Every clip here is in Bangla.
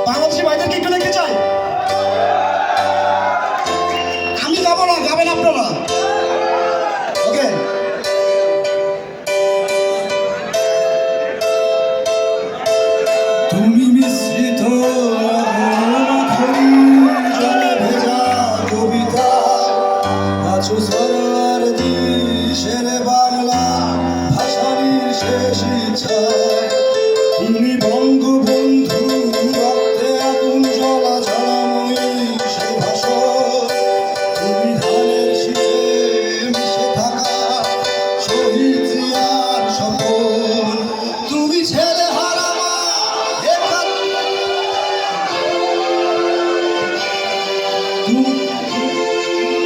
বাংলাদেশি ভাইদেরকে একটু দেখতে চাই। আমি গাবো না, গাবেন আপনারা। ওকে, তুমি মিশ্রিত জলে ভেজা কবিতা আছো সরার দিশের বাংলা ভাষারই শেষ ইচ্ছা। তুমি বঙ্গবন্ধু রক্তে আগুন জ্বলা ঝালাময়ী সে ভাষণ। তুমি ধানের শীষে মিশে থাকা শহীদ জিয়ার স্বপন। তুমি ছেলে হারা মা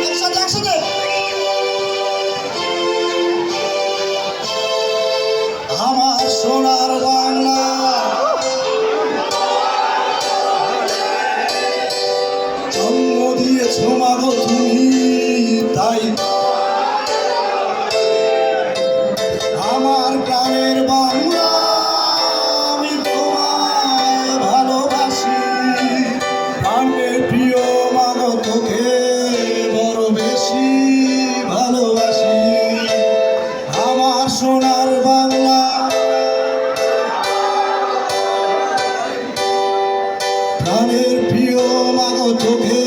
একসাথে একসাথে আমার সোনার বাংলা জন্ম দিয়েছ মাগো তুমি, তাই আমার প্রাণের বাংলা আমি তোমায় ভালোবাসি। প্রাণের প্রিয় মাগো তোকে বড় বেশি ভালোবাসি। আমার সোনার বাংলা প্রাণের প্রিয় মাগো তোকে